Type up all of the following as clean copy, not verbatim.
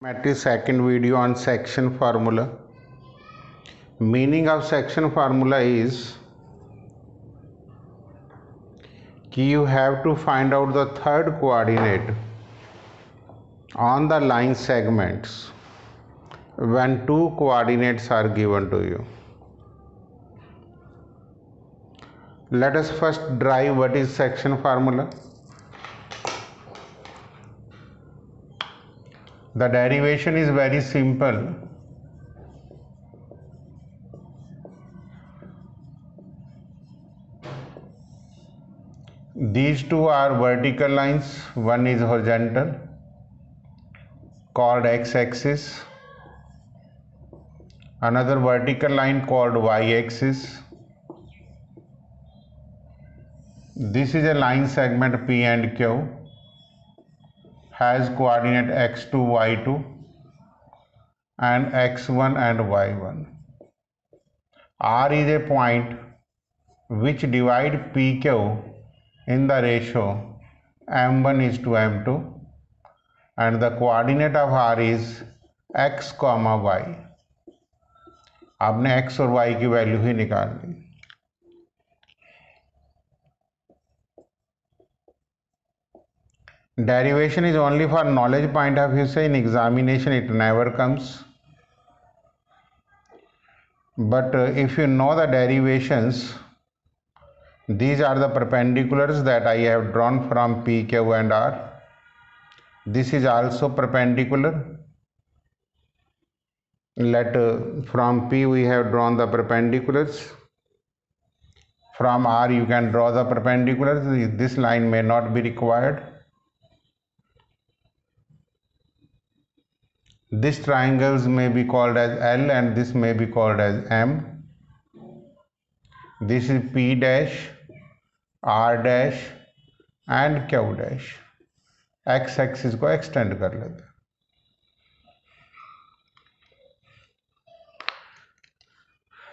At the second video on section formula. Meaning of section formula is कि you have to find out the third coordinate on the line segments when two coordinates are given to you. Let us first derive what is section formula. The derivation is very simple. These two are vertical lines, one is horizontal called x-axis, another vertical line called y-axis. This is a line segment P and Q, has coordinate x2, y2 and x1 and y1. R is a point which divide PQ in the ratio m1 is to m2 and the coordinate of R is x, y. आपने x और y की value ही निकाल ली. Derivation is only for knowledge point of view, say in examination it never comes. But if you know the derivations, these are the perpendiculars that I have drawn from P, Q and R. This is also perpendicular. From P we have drawn the perpendiculars. From R you can draw the perpendiculars. This line may not be required. These triangles may be called as L and this may be called as M. This is P dash, R dash and Q dash. X axis को extend कर लेते हैं.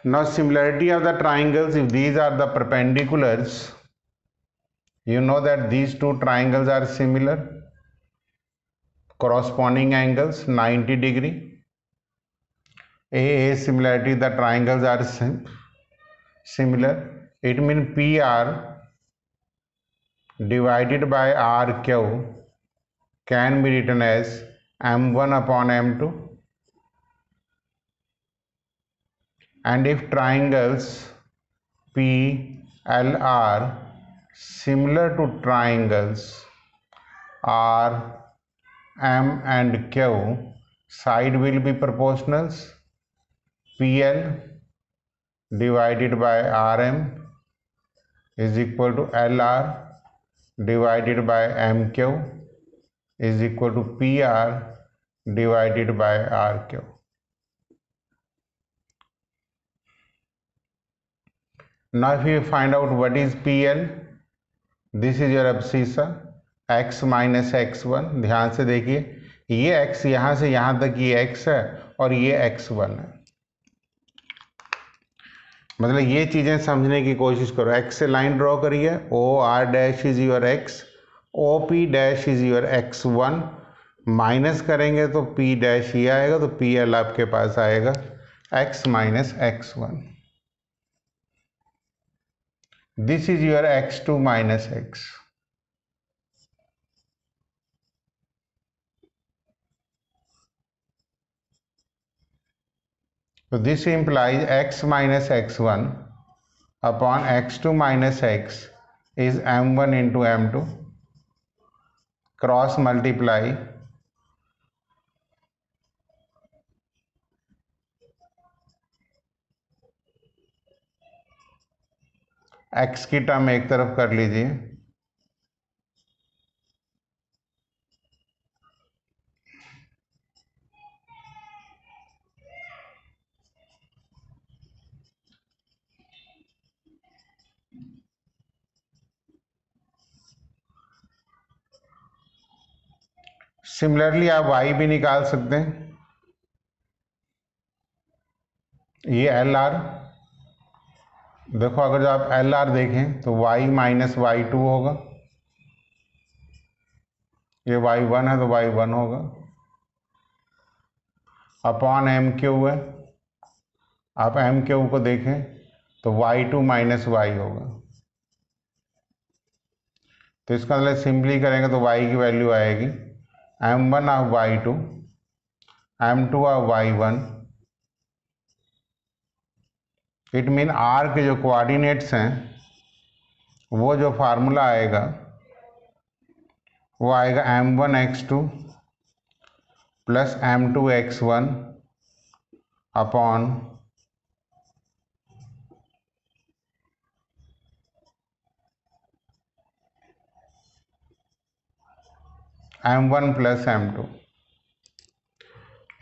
Now similarity of the triangles, if these are the perpendiculars, you know that these two triangles are similar. Corresponding angles 90 degree. Similarity, the triangles are similar. It means PR divided by RQ can be written as M1 upon M2. And if triangles PL are similar to triangles R, M and Q, side will be proportionals. PL divided by RM is equal to LR divided by MQ is equal to PR divided by RQ. Now if you find out what is PL, this is your abscissa x minus x1. ध्यान से देखिए, ये x यहाँ से यहाँ तक ये x है और ये x1 है. मतलब ये चीज़ें समझने की कोशिश करो. x से लाइन ड्रॉ करिए. O R dash is your x, OP dash is your x1. Minus करेंगे तो P डैश ये आएगा, तो PL आपके पास आएगा x minus x1. This is your x2 minus x. So this implies x minus x1 upon x2 minus x is m1 into m2. Cross multiply x की term एक तरफ कर लीजिए. सिमिलरली आप y भी निकाल सकते हैं. ये LR, देखो अगर जो आप LR देखें तो y माइनस y2 होगा. ये y1 है तो y1 होगा. अपॉन एम क्यू है। आप एम क्यू को देखें तो y2 माइनस वाई होगा। तो इसका मतलब सिंपली करेंगे तो y की वैल्यू आएगी m1 of y2 m2 of y1। It mean r के जो कोऑर्डिनेट्स हैं वो जो फार्मूला आएगा वो आएगा m1 x2 plus m2 x1 upon m1 plus m2।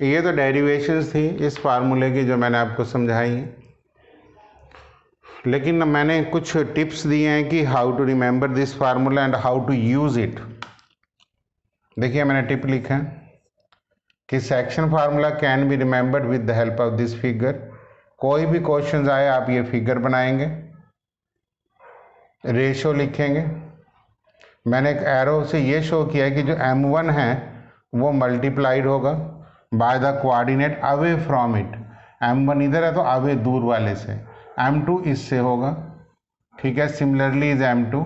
ये तो डेरिवेशंस थी इस फार्मूले की जो मैंने आपको समझाई है, लेकिन मैंने कुछ टिप्स दिए हैं कि how to remember this formula and how to use it. देखिए मैंने टिप लिखा है कि section formula can be remembered with the help of this figure. कोई भी क्वेश्चन आए आप ये फिगर बनाएंगे, रेशो लिखेंगे। मैंने एक एरो से ये शो किया है कि जो m1 है वो मल्टीप्लाइड होगा by the coordinate away from it. m1 इधर है तो अवे दूर वाले से, m2 इससे होगा, ठीक है। Similarly is m2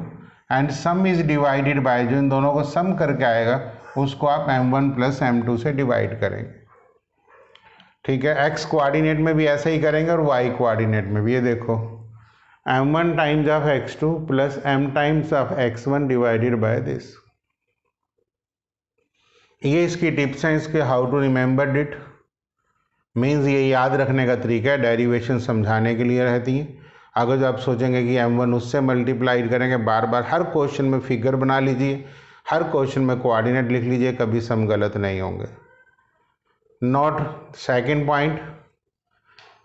and some is divided by, जो इन दोनों को सम करके आएगा उसको आप m1 प्लस m2 से डिवाइड करेंगे, ठीक है। x कोऑर्डिनेट में भी ऐसे ही करेंगे और y कोऑर्डिनेट में भी। ये देखो m1 times of x2 plus m times of x1 divided by this. ये इसकी टिप्स हैं, इसके how to remember it means ये याद रखने का तरीका है, डेरिवेशन समझाने के लिए रहती है। अगर जो आप सोचेंगे कि m1 उससे मल्टीप्लाइड करेंगे, बार बार हर क्वेश्चन में फिगर बना लीजिए, हर क्वेश्चन में कोऑर्डिनेट लिख लीजिए, कभी सम गलत नहीं होंगे। Note second point,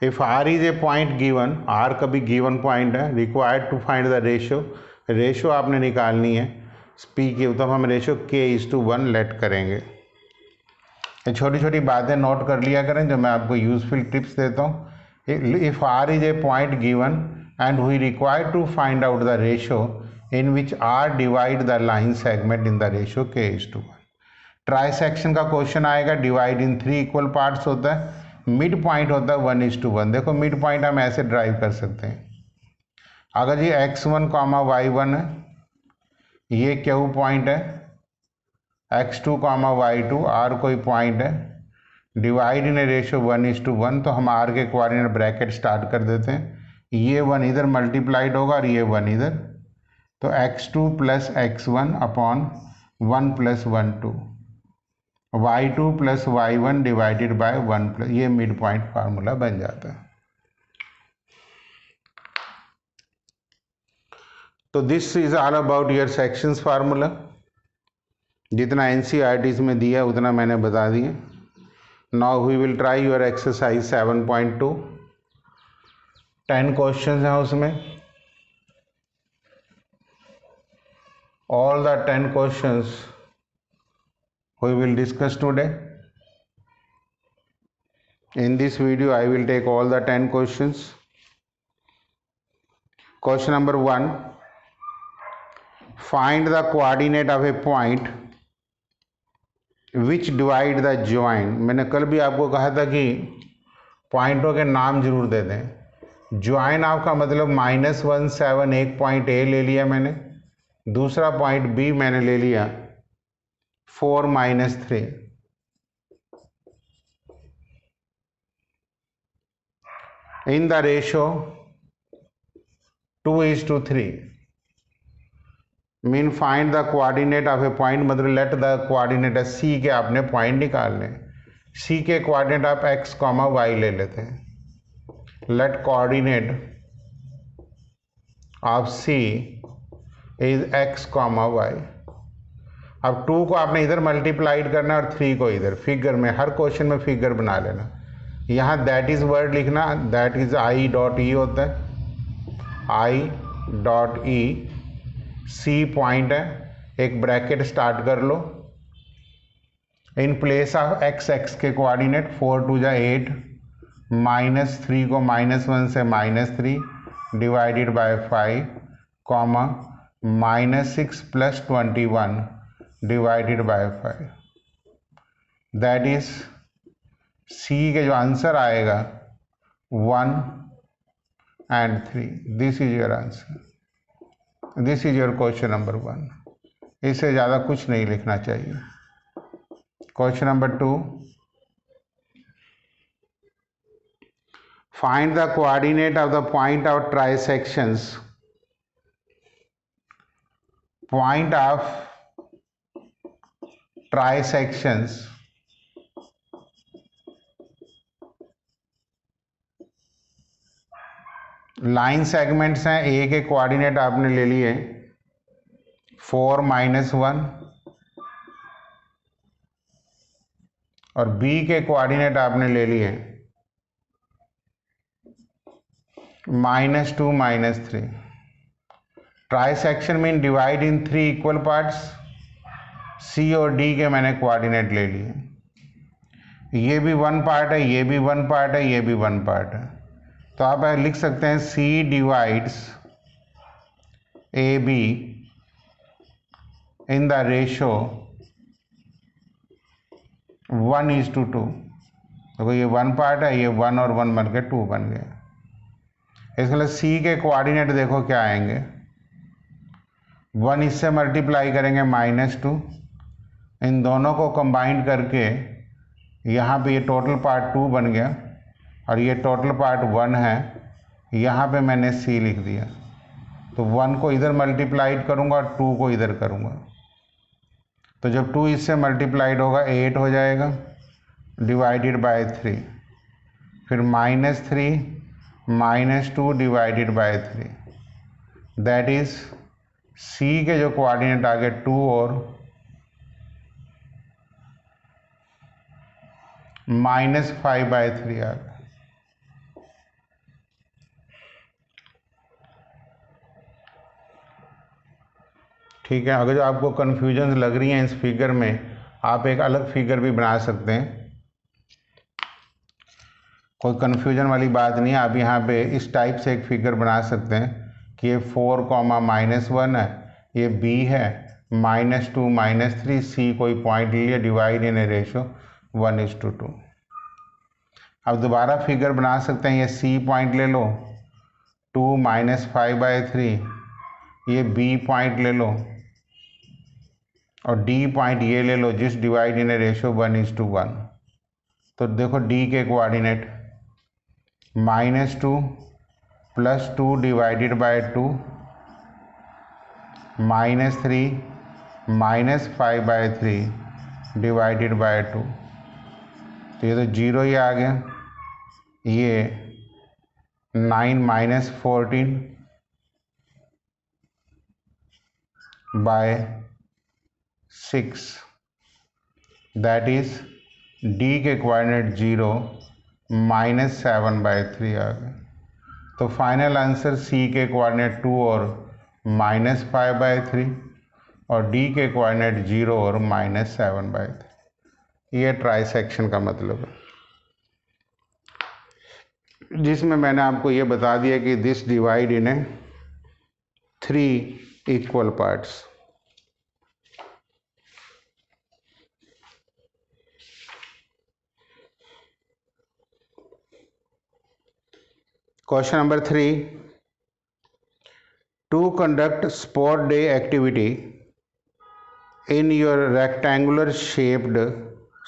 if r is a point given, r कभी गिवन पॉइंट है, required to find the ratio, ratio आपने निकालनी है p की, तो हम रेशो k:1 लेट करेंगे। ये छोटी छोटी बातें नोट कर लिया करें जो मैं आपको यूजफुल टिप्स देता हूँ। If r is a point given and we required to find out the ratio in which r divide the line segment in the ratio k:1। Trisection का क्वेश्चन आएगा, डिवाइड इन 3 इक्वल पार्ट्स होता है, mid point होता है 1:1। देखो mid point हम ऐसे drive कर सकते हैं। अगर ये x1 कॉमा y1 है, ये क्यू पॉइंट है, x2 कॉमा y2 r कोई पॉइंट है, डिवाइड इन ए रेशो 1:1, तो हम r के कोऑर्डिनेट ब्रैकेट स्टार्ट कर देते हैं। ये 1 इधर मल्टीप्लाइड होगा और ये 1 इधर, तो x2 plus x1 upon 1 plus 1 2, y2 plus y1 divided by 1 plus, ये मिड पॉइंट फार्मूला बन जाता है। तो this is all about your sections formula. जितना एनसीईआरटीज में दिया उतना मैंने बता दिया। Now we will try your exercise 7.2। 10 questions हैं उसमें। All the 10 questions we will discuss today. In this video I will take all the 10 questions. Question number 1, find the coordinate of a point which divide the join। मैंने कल भी आपको कहा था कि पॉइंटों के नाम जरूर दे दें। ज्वाइन आपका मतलब -1 7, एक पॉइंट ए ले लिया मैंने, दूसरा पॉइंट बी मैंने ले लिया 4 -3। in the ratio 2:3 mean find the coordinate of a point, मतलब लेट द कोऑर्डिनेट है सी के आपने पॉइंट निकालने। सी के कोऑर्डिनेट आप x, y ले लेते हैं। Let coordinate of C is x, y। अब 2 को आपने इधर मल्टीप्लाइड करना और 3 को इधर, फिगर में हर क्वेश्चन में फिगर बना लेना। यहाँ दैट इज वर्ड लिखना, दैट इज I.E होता है, I.E। सी पॉइंट है, एक ब्रैकेट स्टार्ट कर लो। इन प्लेस ऑफ x के कोऑर्डिनेट 4 2 जा 8, -3 को -1 से -3 divided by 5, comma -6 plus 21 divided by 5, that is C के जो आंसर आएगा 1 and 3. This is your answer, this is your question number 1. इससे ज़्यादा कुछ नहीं लिखना चाहिए. Question number 2, find the coordinate of the point of trisections. Point of trisections line segments हैं. ए के कोऑर्डिनेट आपने ले लिए 4 - 1 और बी के कोऑर्डिनेट आपने ले लिए -2 - 3. Trisection mean divide in 3 equal parts. C और डी के मैंने कोऑर्डिनेट ले लिए. ये भी 1 पार्ट है, ये भी 1 पार्ट है, ये भी 1 पार्ट है. तो आप लिख सकते हैं C divides A B in the ratio 1:2. देखो ये 1 पार्ट है, ये 1 और 1 बन के 2 बन गया. इसके लिए सी के कोऑर्डिनेट देखो क्या आएंगे. 1 इससे मल्टीप्लाई करेंगे -2. इन दोनों को कंबाइन करके यहाँ पे ये टोटल पार्ट 2 बन गया और ये टोटल पार्ट 1 है. यहाँ पे मैंने सी लिख दिया. तो 1 को इधर मल्टीप्लाइड करूँगा और 2 को इधर करूँगा. तो जब 2 इससे मल्टीप्लाइड होगा 8 हो जाएगा डिवाइडेड बाय 3. फिर -3 -2 divided by 3. That is C के जो कोऑर्डिनेट आ गए 2 और -5/3 आ गए. ठीक है. अगर जो आपको कन्फ्यूजन लग रही है इस फिगर में, आप एक अलग फिगर भी बना सकते हैं. कोई कन्फ्यूजन वाली बात नहीं है. आप यहाँ पे इस टाइप से एक फिगर बना सकते हैं कि ये 4, -1 है, ये बी है, -2 -3. सी कोई पॉइंट लिया, डिवाइड इन ए रेशो 1:2. अब दोबारा फिगर बना सकते हैं. ये सी पॉइंट ले लो 2 -5/3, ये बी पॉइंट ले लो और डी पॉइंट ये ले लो जिस डिवाइड इन ए रेशो 1:1. तो देखो डी के coordinate -2 + 2 divided bye 2, -3 -5/3 divided by 2. तो ये तो 0 ही आ गया. ये 9 - 14 by 6. दैट इज डी के कोऑर्डिनेट 0 -7/3 आ गए. तो फाइनल आंसर सी के कोऑर्डिनेट 2 और -5/3 और डी के कोऑर्डिनेट 0 और -7/3. ये ट्राइसेक्शन का मतलब है, जिसमें मैंने आपको ये बता दिया कि this divide in A 3 equal parts. Question number 3, to conduct sport day activity in your rectangular shaped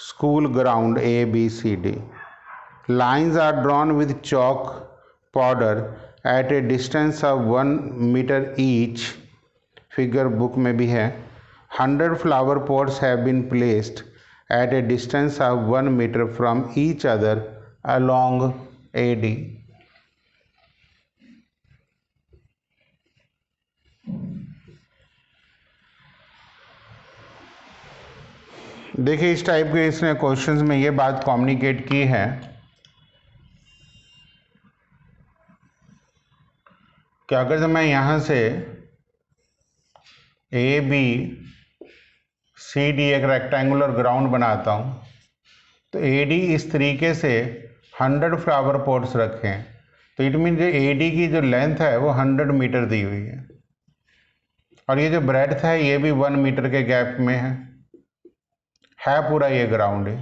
school ground ABCD. Lines are drawn with chalk powder at a distance of 1 meter each. Figure book में भी है. 100 flower pots have been placed at a distance of 1 meter from each other along AD. देखिए इस type के इसने questions में ये बात कम्युनिकेट की है कि अगर जब मैं यहाँ से ए बी सी डी एक रेक्टेंगुलर ग्राउंड बनाता हूँ तो ए डी इस तरीके से 100 फ्लावर पॉट्स रखें तो इट मीन जो ए डी की जो लेंथ है वो 100 मीटर दी हुई है और ये जो ब्रेड्थ है ये भी 1 मीटर के गैप में है पूरा ये ग्राउंड है.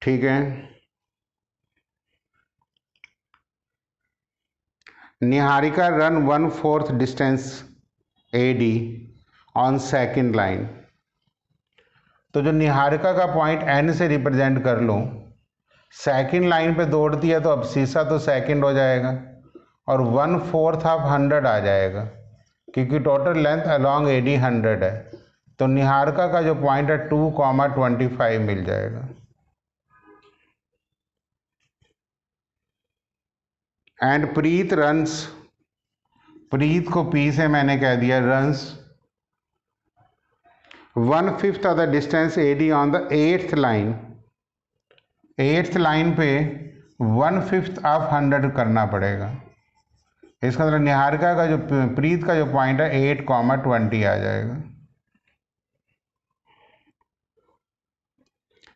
ठीक है। Niharika run 1/4 distance AD on second line. तो जो निहारिका का पॉइंट N से रिप्रेजेंट कर लूँ, सेकेंड लाइन पे दौड़ती है तो अब शीशा तो सेकेंड हो जाएगा और 1/4 ऑफ 100 आ जाएगा, क्योंकि टोटल लेंथ अलॉन्ग AD 100 है। तो निहारिका का जो पॉइंट है 2,25 मिल जाएगा। एंड प्रीत रन्स, प्रीत को P से मैंने कह दिया, runs 1/5 of the distance AD on the 8th line. 8th line पे 1/5 ऑफ 100 करना पड़ेगा। इसका मतलब निहारिका का जो प्रीत का जो पॉइंट है 8,20 आ जाएगा।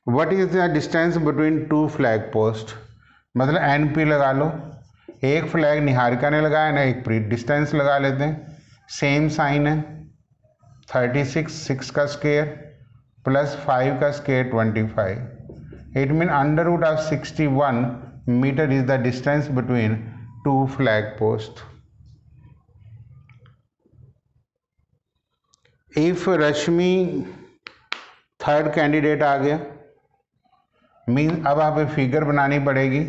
What is the distance between two flag post, मतलब NP लगा लो। एक फ्लैग निहारिका ने लगाया ना, एक प्रीत, डिस्टेंस लगा लेते हैं, सेम साइन है। 36 6 का स्क्वायर प्लस 5 का square 25। It mean √ of 61 metre is the distance between two flag post. If Rashmi third candidate आ गया, मीन अब आप फिगर बनानी पड़ेगी।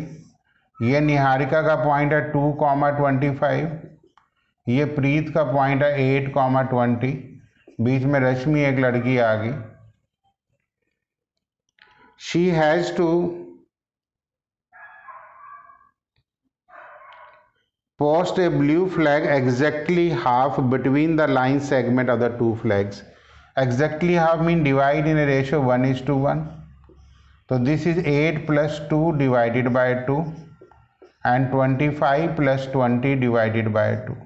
ये निहारिका का पॉइंट है 2,25, ये प्रीत का पॉइंट है 8,20, बीच में रश्मि एक लड़की आ गई। She has to post a blue flag exactly half between the line segment of the two flags. Exactly half mean divide in a ratio 1:1. So this is 8 plus 2 divided by 2 and 25 plus 20 divided by 2.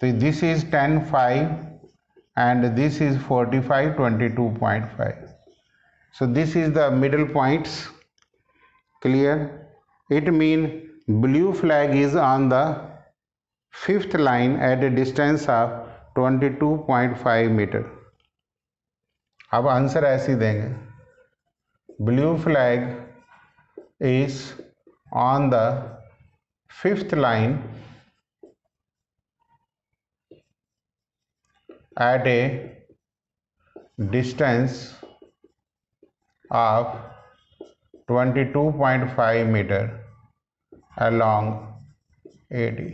So this is 10/5 and this is 45 22.5. So this is the middle points. Clear? It means blue flag is on the 5th line at a distance of 22.5 metre. अब answer ऐसे देंगे, blue flag is on the 5th line at a distance of 22.5 meter along AD।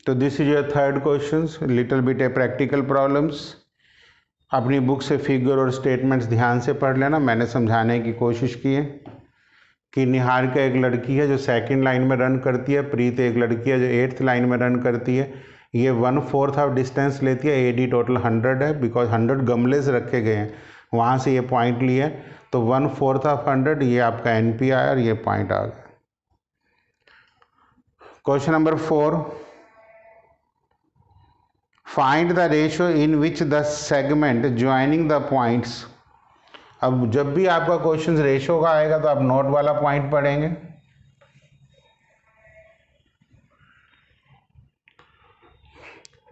तो this is your third question, little bit a practical problems. अपनी book से figure और statements ध्यान से पढ़ लेना। मैंने समझाने की कोशिश की है कि निहारिका एक लड़की है जो सेकंड लाइन में रन करती है, प्रीत एक लड़की है जो 8th लाइन में रन करती है। ये 1/4 ऑफ डिस्टेंस लेती है, AD टोटल 100 है, बिकॉज 100 गमले से रखे गए हैं, वहाँ से ये पॉइंट लिया है। तो 1/4 ऑफ 100 ये आपका NP आया और ये पॉइंट आ गया। Question number 4, find the ratio in which the segment joining the points. अब जब भी आपका क्वेश्चन रेशियो का आएगा तो आप नोट वाला पॉइंट पढ़ेंगे।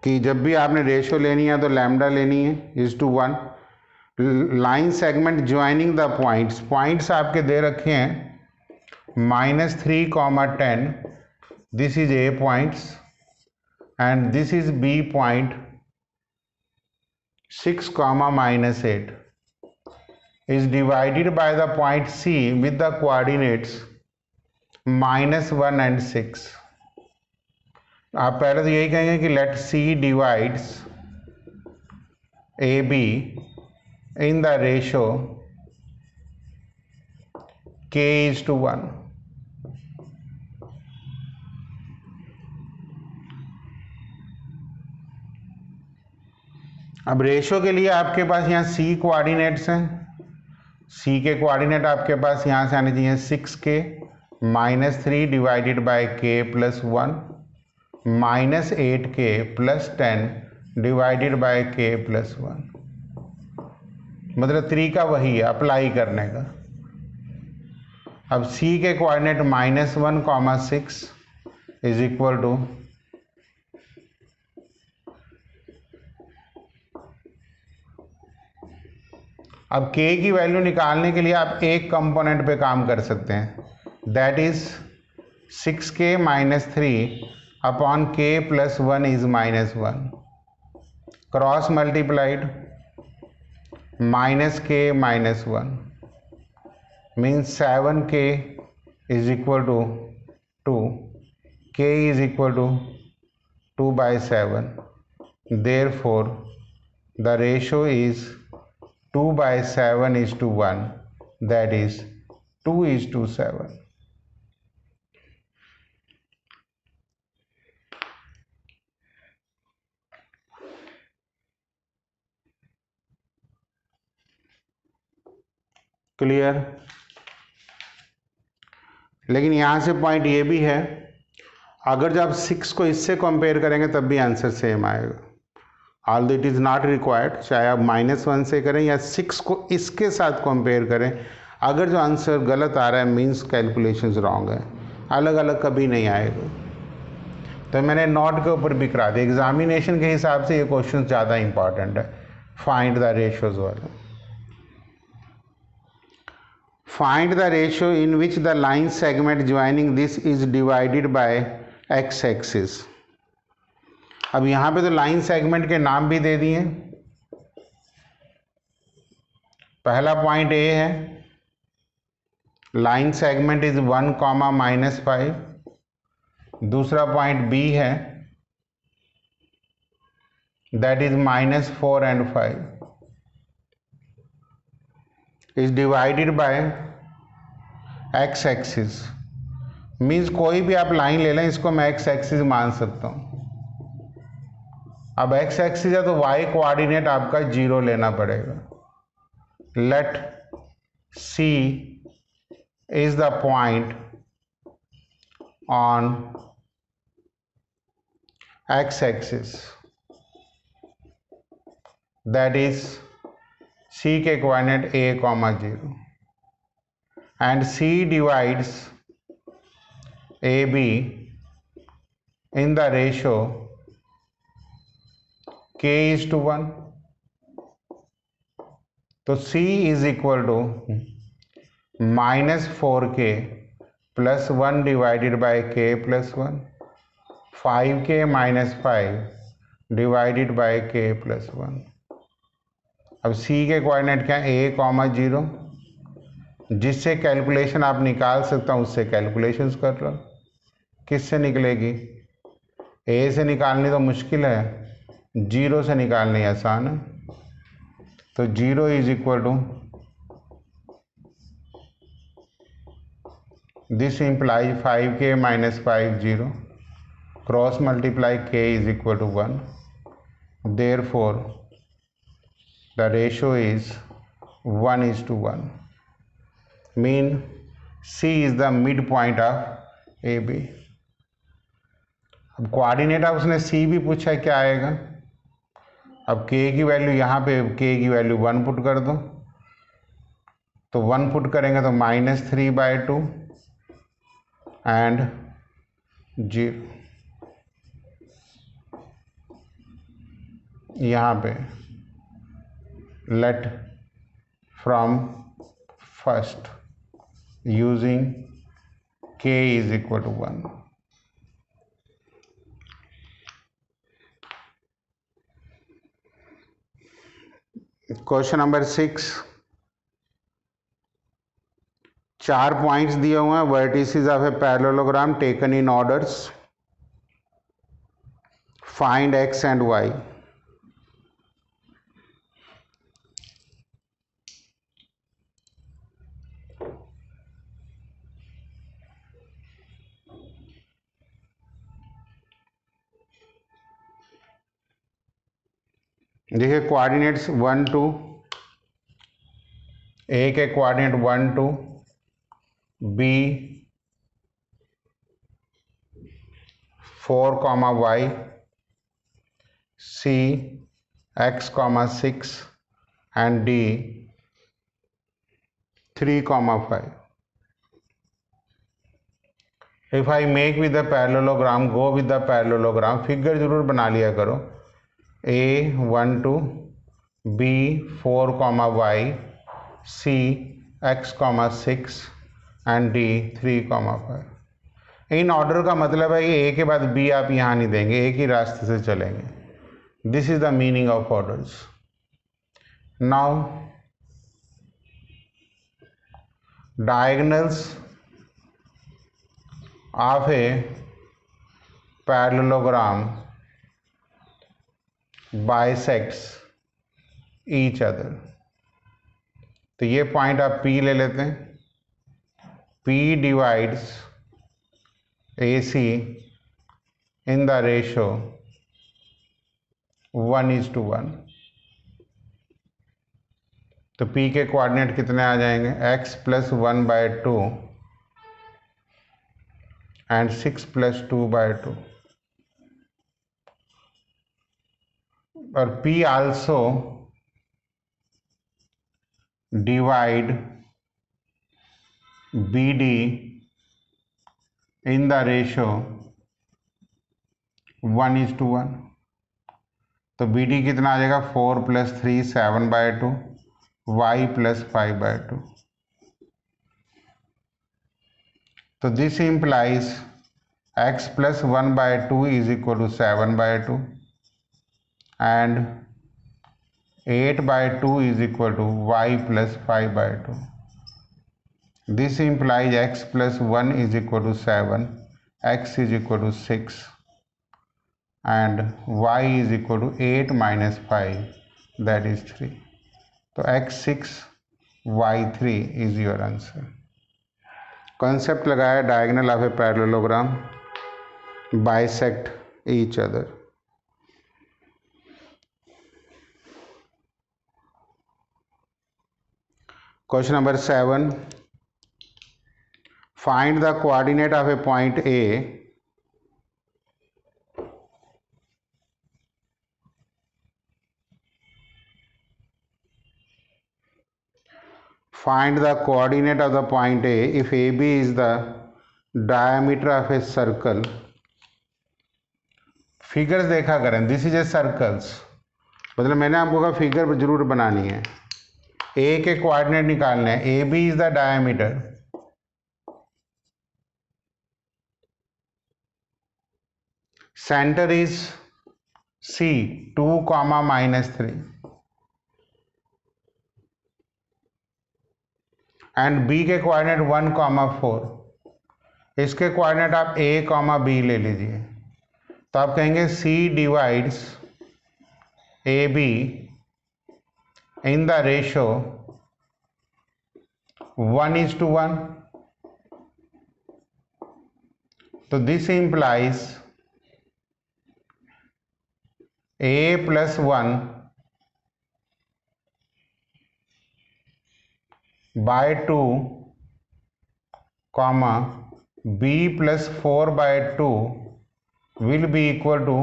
कि जब भी आपने रेशियो लेनी है तो लैम्डा लेनी है (1). Line segment joining the points, points आपके दे रखे हैं -3, 10, this is A points and this is B point, 6, -8 is divided by the point C with the coordinates -1 and 6। आप पहले तो यही कहेंगे कि let C divides AB in the ratio K:1। अब रेशियो के लिए आपके पास यहाँ C कोऑर्डिनेट्स हैं। C के कोऑर्डिनेट आपके पास यहाँ से आने चाहिए 6K -3 divided bye K + 1 -8K + 10 divided by K + 1, मतलब 3 का वही है अप्लाई करने का। अब C के कोऑर्डिनेट -1, 6 इज इक्वल टू अब k की वैल्यू निकालने के लिए आप एक कंपोनेंट पे काम कर सकते हैं, that is 6k minus 3 upon k plus 1 is minus 1, cross multiplied minus k minus 1 means 7k is equal to 2, k is equal to 2 by 7. Therefore, the ratio is 2 by 7 is to 1, that is 2 is to 7. Clear? लेकिन यहाँ से point ये भी है, अगर जब 6 को इससे कंपेयर करेंगे तब भी आंसर सेम आएगा, although it is not required, चाहे आप -1 से करें या 6 को इसके साथ कंपेयर करें, अगर जो आंसर गलत आ रहा है मीन्स कैलकुलेशंस रॉन्ग है, अलग अलग कभी नहीं आएगा। तो मैंने नोट के ऊपर भी करा दिया, एग्जामिनेशन के हिसाब से ये क्वेश्चन ज़्यादा इंपॉर्टेंट है, फाइंड द रेशियोज वाला। Find the ratio in which the line segment joining this is divided by x axis. अब यहाँ पे तो लाइन सेगमेंट के नाम भी दे दिए। पहला पॉइंट ए है, लाइन सेगमेंट इज 1, -5। दूसरा पॉइंट बी है, that is -4 and 5 is divided by x axis. Means कोई भी आप लाइन ले लें, इसको मैं एक्स एक्सिस मान सकता हूँ। अब एक्स एक्सिस है तो वाई कोऑर्डिनेट आपका 0 लेना पड़ेगा। Let see is the point on x axis, that is C के coordinate a, 0 and C divides AB in the ratio k is to 1. तो C is equal to -4k plus 1 divided by k plus 1, 5k minus 5 divided by k plus 1। अब C के coordinate क्या है, a, 0, जिससे calculation आप निकाल सकता हूँ उससे कैलकुलेशंस कर लो। किससे निकलेगी? a से निकालनी तो मुश्किल है, 0 से निकालनी आसान है। तो 0 is equal to, this implies 5k minus 5, 0, cross multiply k is equal to 1, therefore the ratio is 1:1, mean C is the midpoint of AB। अब कोऑर्डिनेट ऑफ उसने C भी पूछा है, क्या आएगा? अब K की वैल्यू यहाँ पे K की वैल्यू 1 पुट कर दो, तो 1 पुट करेंगे तो -3/2 एंड 0। यहाँ पे let from first using k is equal to 1। Question number 6, 4 points दिए हुए हैं, vertices of a parallelogram taken in orders, find x and y। देखिए कोऑर्डिनेट्स 1, 2, ए के coordinate 1, 2, B 4, y, C x, 6 and d 3, 5। If I make with the parallelogram, go with the parallelogram, figure जरूर बना लिया करो। A 1, 2, B 4, y C x, 6 and D 3, 5। In order का मतलब है कि ए के बाद बी आप यहाँ नहीं देंगे, एक ही रास्ते से चलेंगे। This is the meaning of orders. Now diagonals of a parallelogram bisects each other। तो ये पॉइंट आप P ले लेते हैं। P divides AC in the ratio 1:1। तो P के कोऑर्डिनेट कितने आ जाएंगे? x + 1/2 and 6 + 2/2। और P also divide BD in the ratio 1:1। तो BD कितना आ जाएगा? 4 + 3 7/2 y + 5/2। तो this implies x + 1/2 = 7/2 and 8/2 = y + 5/2। This implies x + 1 = 7, x = 6 and y = 8 - 5, that is 3। तो x6 y3 is your answer. Concept लगाया diagonal of a parallelogram bisect each other. Question number 7, find the coordinate of a point A find the coordinate of the point A if AB is the diameter of a circle। Figures देखा करें, this is a circles, मतलब मैंने आपको कहा figure जरूर बनानी है। ए के कोऑर्डिनेट निकालने हैं। A B is the diameter, centre is C 2, -3 and B के कोऑर्डिनेट 1, 4। इसके कोऑर्डिनेट आप A, B ले लीजिए। तो आप कहेंगे C divides AB in the ratio 1:1। तो this implies A + 1/2 B + 4/2 will be equal to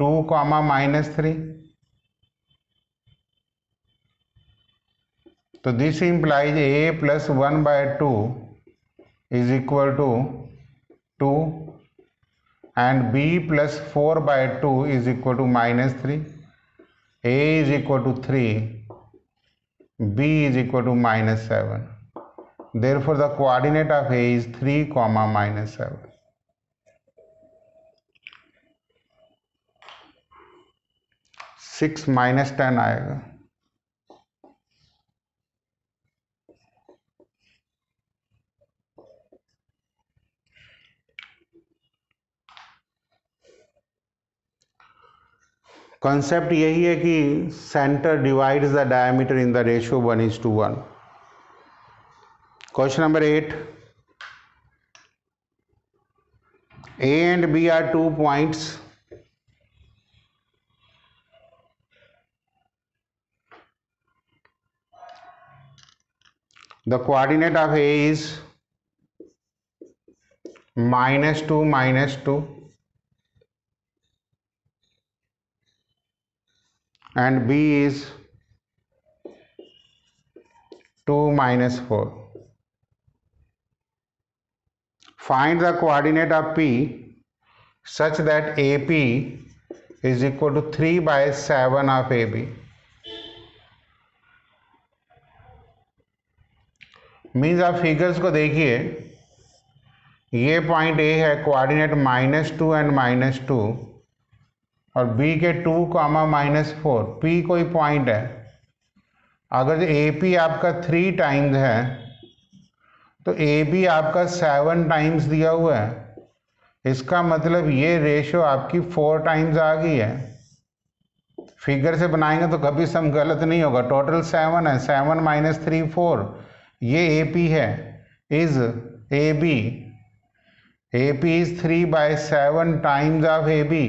2, -3। तो this implies A + 1/2 is equal to 2 and B + 4/2 is equal to -3। A is equal to 3, B is equal to -7। Therefore, the coordinate of A is 3, -7। 6 - 10 आएगा। Concept यही है कि centre divides the diameter in the ratio 1:1। Question number 8, A and B are 2 points the coordinate of A is -2, -2 and B is 2, -4। Find the coordinate of P such that AP is equal to 3/7 of AB। Means आप figures को देखिए, ये point A है, coordinate -2 and -2, और B के 2, -4। P कोई point है। अगर ए पी आपका 3 टाइम्स है तो ए बी आपका 7 टाइम्स दिया हुआ है। इसका मतलब ये रेशो आपकी 4 टाइम्स आ गई है। फिगर से बनाएंगे तो कभी सम गलत नहीं होगा। टोटल 7 है, 7 - 3 4। ये ए पी है, is A B. A P is 3/7 times of A B.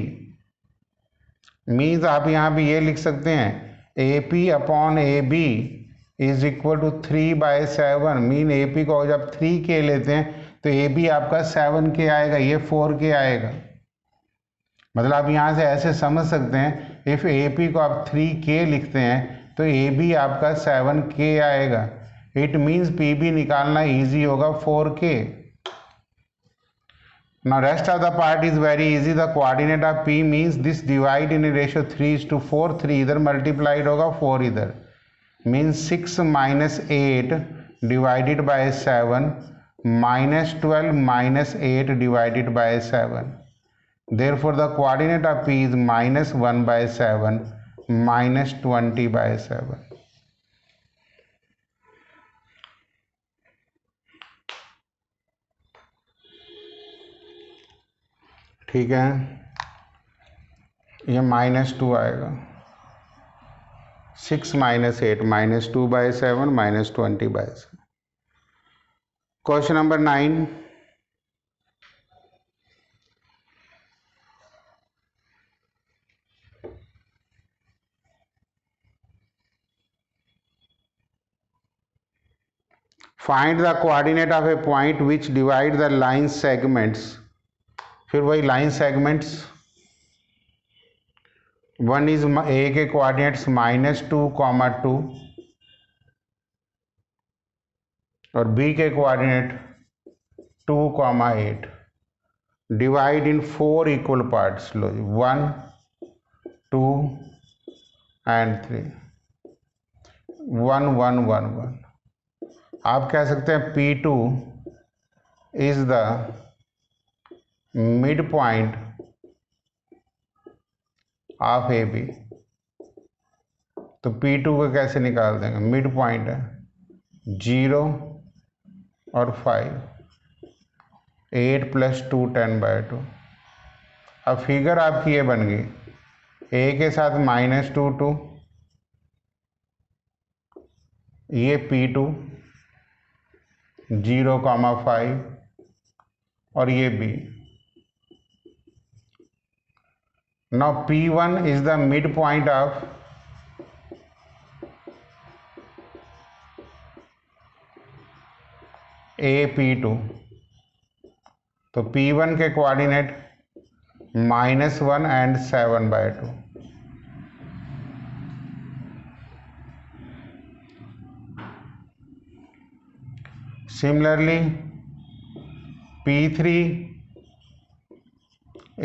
Means आप यहाँ पे ये लिख सकते हैं, A P upon A B is equal to 3/7। Mean A P को जब 3K लेते हैं तो ए बी आपका 7K आएगा, ये 4K आएगा। मतलब आप यहाँ से ऐसे समझ सकते हैं, इफ ए पी को आप 3K लिखते हैं तो ए बी आपका 7K आएगा। इट मीन्स पी बी निकालना ईजी होगा 4K। Now rest of the part is very easy. The coordinate of P means this divide in a ratio 3:4, 3 इधर multiplied होगा, 4 इधर, means 6 - 8 divided by 7 -12 - 8 divided by 7. Therefore the coordinate of P is -1/7 -20/7. ठीक है, ये -2 आएगा। 6 - 8 -2/7 -20/7. Question number 9, find the coordinate of a point which divide the line segments. फिर वही line segments, one is A के कोऑर्डिनेट्स -2, 2 और बी के coordinate 2, 8। Divide in 4 equal parts. लो जी, 1 2 एंड 3, 1 1 1 1। आप कह सकते हैं P2 is the mid point of A B. तो P2 को कैसे निकाल देंगे? मिड पॉइंट है 0 और 5, 8 + 2 10/2। अब फिगर आपकी ये बन गई, ए के साथ -2 2, ये P2 0, 5 और ये B। Now P1 is the midpoint of AP2। तो P1 के coordinate -1 and 7/2। Similarly, P3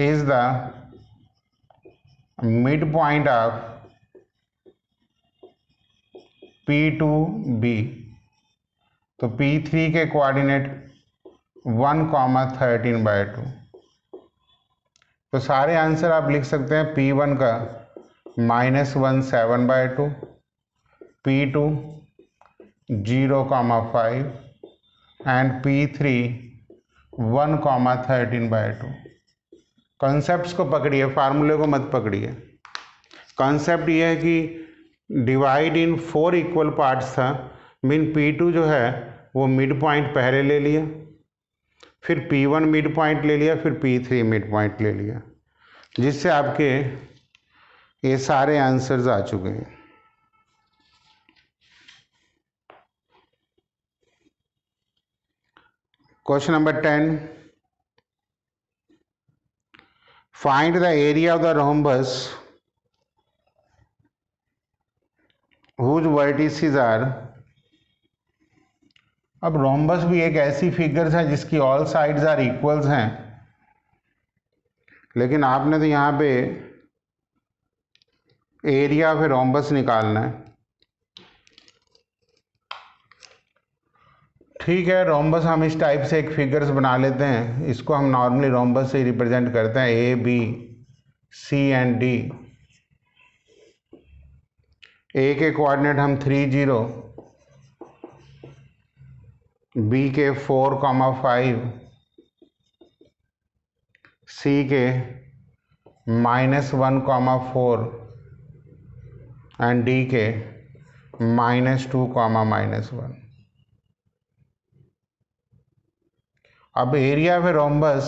is the midpoint of P2B। तो P3 के कोऑर्डिनेट 1, 13/2। तो सारे आंसर आप लिख सकते हैं। P1 का -1 7/2, P2 0, 5 एंड P3 1, 13/2। कॉन्सेप्ट्स को पकड़िए, फार्मूले को मत पकड़िए। कॉन्सेप्ट ये है कि डिवाइड इन 4 इक्वल पार्ट्स था, मीन P2 जो है वो मिड पॉइंट पहले ले लिया, फिर P1 मिड पॉइंट ले लिया, फिर P3 मिड पॉइंट ले लिया, जिससे आपके ये सारे आंसर्स आ चुके हैं। Question number 10, find the area of the rhombus whose vertices are. अब रोम्बस भी एक ऐसी फिगर्स है जिसकी ऑल साइड्स आर इक्वल्स हैं, लेकिन आपने तो यहाँ पे एरिया ऑफ ए रोम्बस निकालना है। ठीक है, रोम्बस हम इस टाइप से एक फिगर्स बना लेते हैं। इसको हम नॉर्मली रोम्बस से रिप्रेजेंट करते हैं, A B C and D. A के कोऑर्डिनेट हम 3 0, बी के 4, 5, सी के -1, 4 एंड डी के -2, -1। अब area of rhombus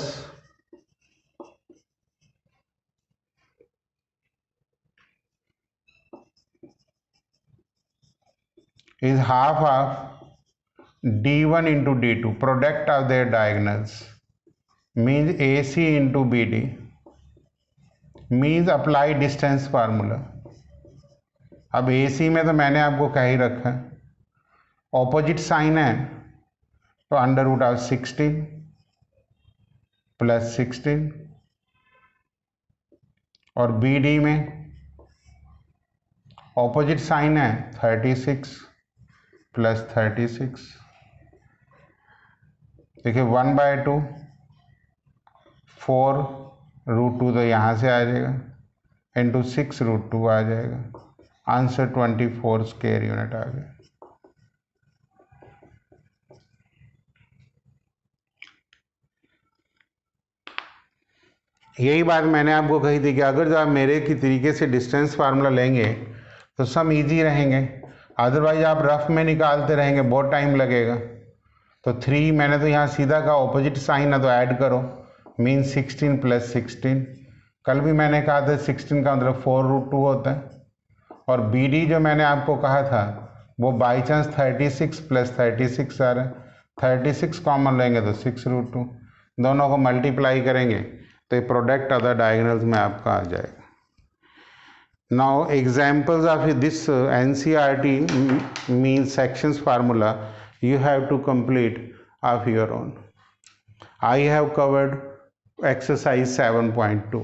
is half of d1 into d2, product of their diagonals, means AC into BD, means apply distance formula। अब AC में तो मैंने आपको कह ही रखा है, ऑपोजिट साइन है तो √16 + 16, और BD में ऑपोजिट साइन है 36 + 36। देखिए 1/2, 4√2 तो यहाँ से आ जाएगा, इंटू 6√2 आ जाएगा, आंसर 24 स्क्वायर यूनिट आ गया। यही बात मैंने आपको कही थी कि अगर जो आप मेरे की तरीके से डिस्टेंस फार्मूला लेंगे तो सब इजी रहेंगे, अदरवाइज आप रफ में निकालते रहेंगे, बहुत टाइम लगेगा। तो 3 मैंने तो यहाँ सीधा कहा, ऑपोजिट साइन है तो ऐड करो, मीन 16 + 16। कल भी मैंने कहा था 16 का मतलब 4√2 होता है। और BD जो मैंने आपको कहा था वो बाई चांस 36 + 36 आ रहा है, 36 कॉमन लेंगे तो 6√2, दोनों को मल्टीप्लाई करेंगे तो ये प्रोडक्ट ऑफ द डायगोनल्स में आपका आ जाएगा। Now examples of this NCERT mean sections formula you have to complete of your own. I have covered exercise 7.2.